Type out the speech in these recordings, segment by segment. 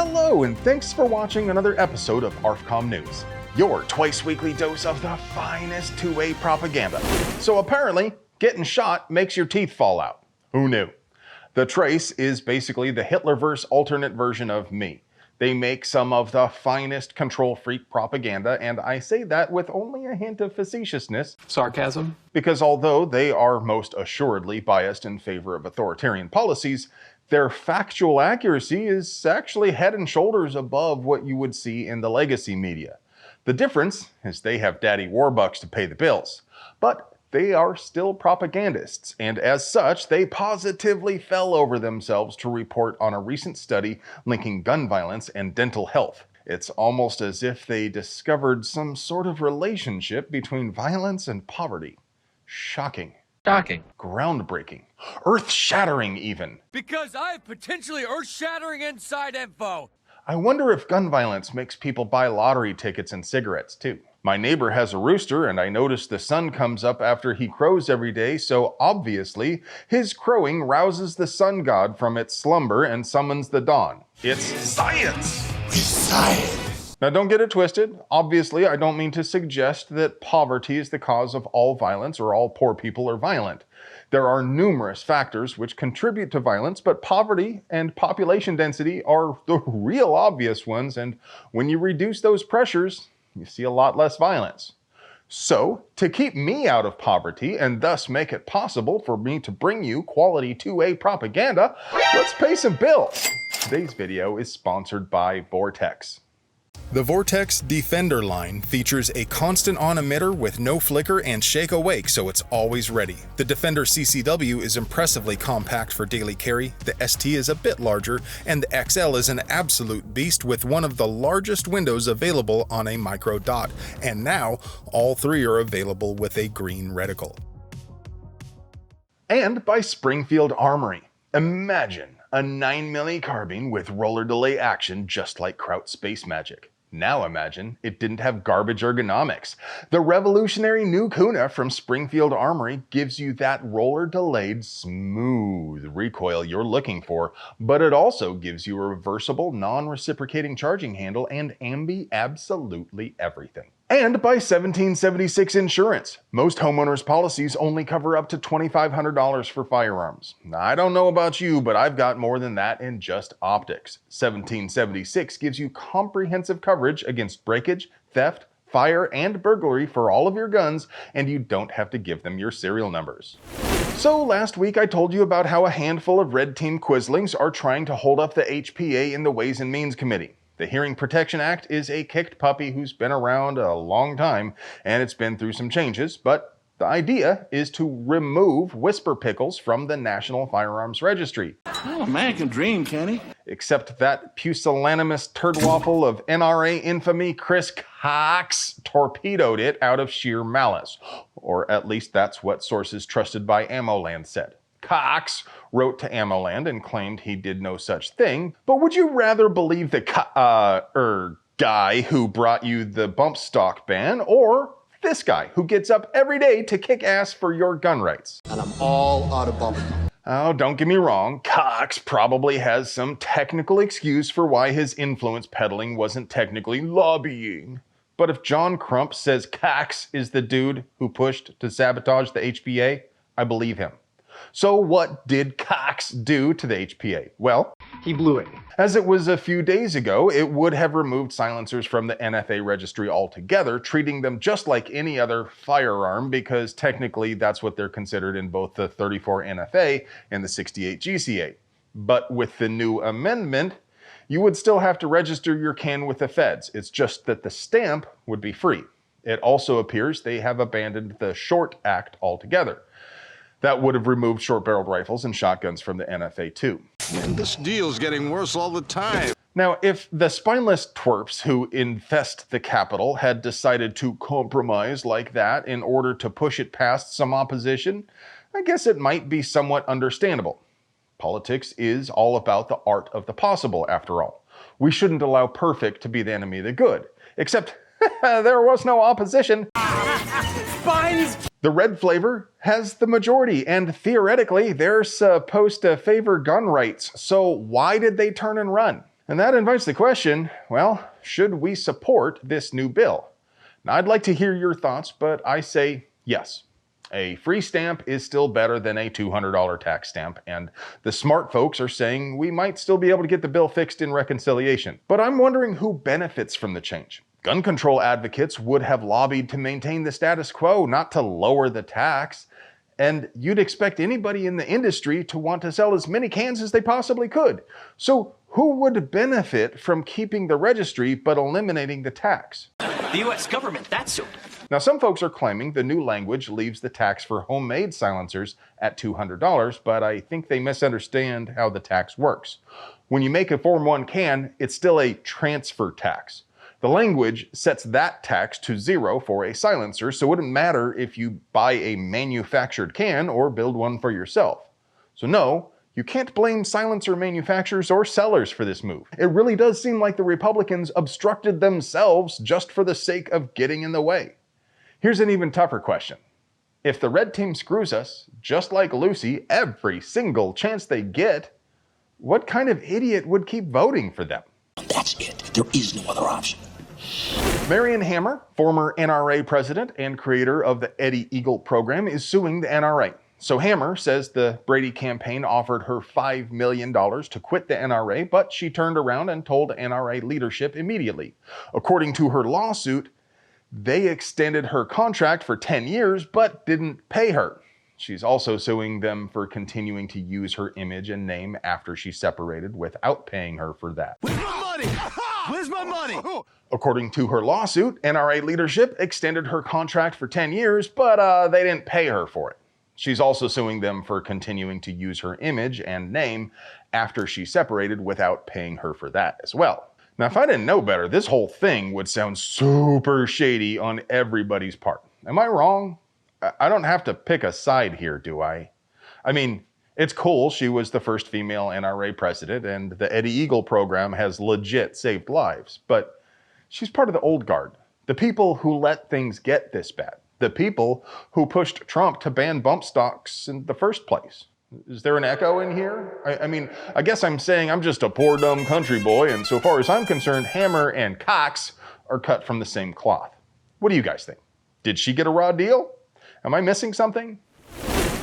Hello, and thanks for watching another episode of ARFCOM News, your twice-weekly dose of the finest two-way propaganda. So apparently, getting shot makes your teeth fall out. Who knew? The Trace is basically the Hitlerverse alternate version of me. They make some of the finest control freak propaganda, and I say that with only a hint of facetiousness. Sarcasm? Because although they are most assuredly biased in favor of authoritarian policies, their factual accuracy is actually head and shoulders above what you would see in the legacy media. The difference is they have daddy warbucks to pay the bills. But they are still propagandists, and as such, they positively fell over themselves to report on a recent study linking gun violence and dental health. It's almost as if they discovered some sort of relationship between violence and poverty. Shocking. Shocking. Groundbreaking. Earth-shattering even. Because I have potentially earth-shattering inside info. I wonder if gun violence makes people buy lottery tickets and cigarettes too. My neighbor has a rooster, and I notice the sun comes up after he crows every day, so obviously his crowing rouses the sun god from its slumber and summons the dawn. It's science! It's science! Now don't get it twisted. Obviously, I don't mean to suggest that poverty is the cause of all violence or all poor people are violent. There are numerous factors which contribute to violence, but poverty and population density are the real obvious ones, and when you reduce those pressures, you see a lot less violence. So, to keep me out of poverty and thus make it possible for me to bring you quality 2A propaganda, let's pay some bills. Today's video is sponsored by Vortex. The Vortex Defender line features a constant on emitter with no flicker and shake awake, so it's always ready. The Defender CCW is impressively compact for daily carry, the ST is a bit larger, and the XL is an absolute beast with one of the largest windows available on a micro dot. And now, all three are available with a green reticle. And by Springfield Armory. Imagine a 9mm carbine with roller delay action just like Kraut's Space Magic. Now imagine it didn't have garbage ergonomics. The revolutionary new Kuna from Springfield Armory gives you that roller delayed smooth recoil you're looking for, but it also gives you a reversible non-reciprocating charging handle and ambi absolutely everything. And by 1776 Insurance. Most homeowners' policies only cover up to $2,500 for firearms. Now, I don't know about you, but I've got more than that in just optics. 1776 gives you comprehensive coverage against breakage, theft, fire, and burglary for all of your guns, and you don't have to give them your serial numbers. So last week I told you about how a handful of red team Quislings are trying to hold up the HPA in the Ways and Means Committee. The Hearing Protection Act is a kicked puppy who's been around a long time, and it's been through some changes, but the idea is to remove whisper pickles from the National Firearms Registry. Oh, a man can dream, can he? Except that pusillanimous turdwaffle of NRA infamy Chris Cox torpedoed it out of sheer malice. Or at least that's what sources trusted by AmmoLand said. Cox wrote to AmmoLand and claimed he did no such thing, but would you rather believe the guy who brought you the bump stock ban, or this guy who gets up every day to kick ass for your gun rights? And I'm all out of bubble gum. Oh, don't get me wrong, Cox probably has some technical excuse for why his influence peddling wasn't technically lobbying. But if John Crump says Cox is the dude who pushed to sabotage the HPA, I believe him. So what did Cox do to the HPA? Well, He blew it. as it was a few days ago, it would have removed silencers from the NFA registry altogether, treating them just like any other firearm because technically that's what they're considered in both the 34 NFA and the 68 GCA. But with the new amendment, you would still have to register your can with the feds. It's just that the stamp would be free. It also appears they have abandoned the Short Act altogether. That would have removed short-barreled rifles and shotguns from the NFA too. Man, this deal's getting worse all the time. Now, if the spineless twerps who infest the Capitol had decided to compromise like that in order to push it past some opposition, I guess it might be somewhat understandable. Politics is all about the art of the possible, after all. We shouldn't allow perfect to be the enemy of the good. Except, there was no opposition. Spines! The red flavor has the majority, and theoretically, they're supposed to favor gun rights. So why did they turn and run? And that invites the question, well, should we support this new bill? Now, I'd like to hear your thoughts, but I say yes. A free stamp is still better than a $200 tax stamp, and the smart folks are saying we might still be able to get the bill fixed in reconciliation. But I'm wondering who benefits from the change. Gun control advocates would have lobbied to maintain the status quo, not to lower the tax. And you'd expect anybody in the industry to want to sell as many cans as they possibly could. So who would benefit from keeping the registry but eliminating the tax? The U.S. government, that's who. Now, some folks are claiming the new language leaves the tax for homemade silencers at $200, but I think they misunderstand how the tax works. When you make a Form 1 can, it's still a transfer tax. The language sets that tax to $0 for a silencer, so it wouldn't matter if you buy a manufactured can or build one for yourself. So no, you can't blame silencer manufacturers or sellers for this move. It really does seem like the Republicans obstructed themselves just for the sake of getting in the way. Here's an even tougher question. If the red team screws us, just like Lucy, every single chance they get, what kind of idiot would keep voting for them? That's it. There is no other option. Marion Hammer, former NRA president and creator of the Eddie Eagle program, is suing the NRA. So Hammer says the Brady campaign offered her $5 million to quit the NRA, but she turned around and told NRA leadership immediately. According to her lawsuit, they extended her contract for 10 years, but didn't pay her. She's also suing them for continuing to use her image and name after she separated without paying her for that. Where's my money? Where's my money? According to her lawsuit, NRA leadership extended her contract for 10 years, but they didn't pay her for it. She's also suing them for continuing to use her image and name after she separated without paying her for that as well. Now, if I didn't know better, this whole thing would sound super shady on everybody's part. Am I wrong? I don't have to pick a side here, do I? I mean, it's cool she was the first female NRA president, and the Eddie Eagle program has legit saved lives, but she's part of the old guard, the people who let things get this bad, the people who pushed Trump to ban bump stocks in the first place. Is there an echo in here? I mean, I guess I'm saying I'm just a poor dumb country boy, and so far as I'm concerned, Hammer and Cox are cut from the same cloth. What do you guys think? Did she get a raw deal? Am I missing something?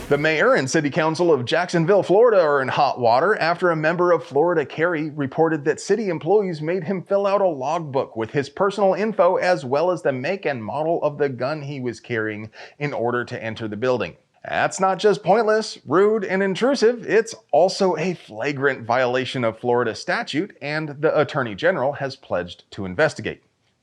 The mayor and city council of Jacksonville, Florida are in hot water after a member of Florida Carry reported that city employees made him fill out a logbook with his personal info as well as the make and model of the gun he was carrying in order to enter the building. That's not just pointless, rude, and intrusive, it's also a flagrant violation of Florida statute, and the Attorney General has pledged to investigate.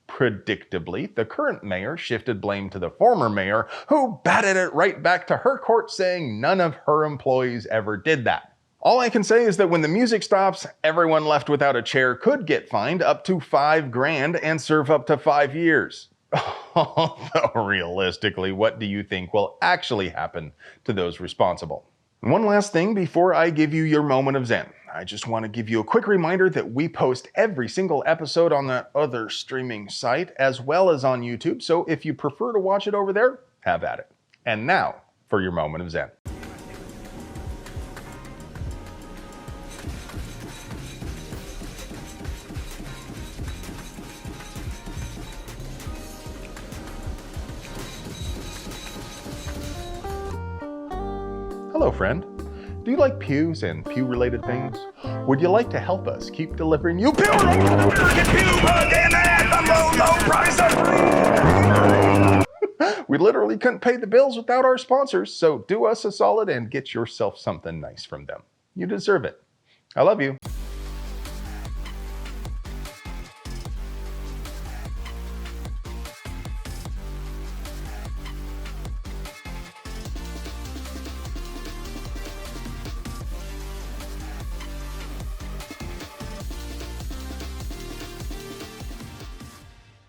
Predictably, the current mayor shifted blame to the former mayor, who batted it right back to her court, saying none of her employees ever did that. All I can say is that when the music stops, everyone left without a chair could get fined up to $5,000 and serve up to 5 years. Although realistically, what do you think will actually happen to those responsible? And one last thing before I give you your moment of zen. I just want to give you a quick reminder that we post every single episode on that other streaming site as well as on YouTube, so if you prefer to watch it over there, have at it. And now for your moment of zen. Hello, friend. Do you like pews and pew-related things? Would you like to help us keep delivering you pew-related American pew again at the low price of We literally couldn't pay the bills without our sponsors, so do us a solid and get yourself something nice from them. You deserve it. I love you.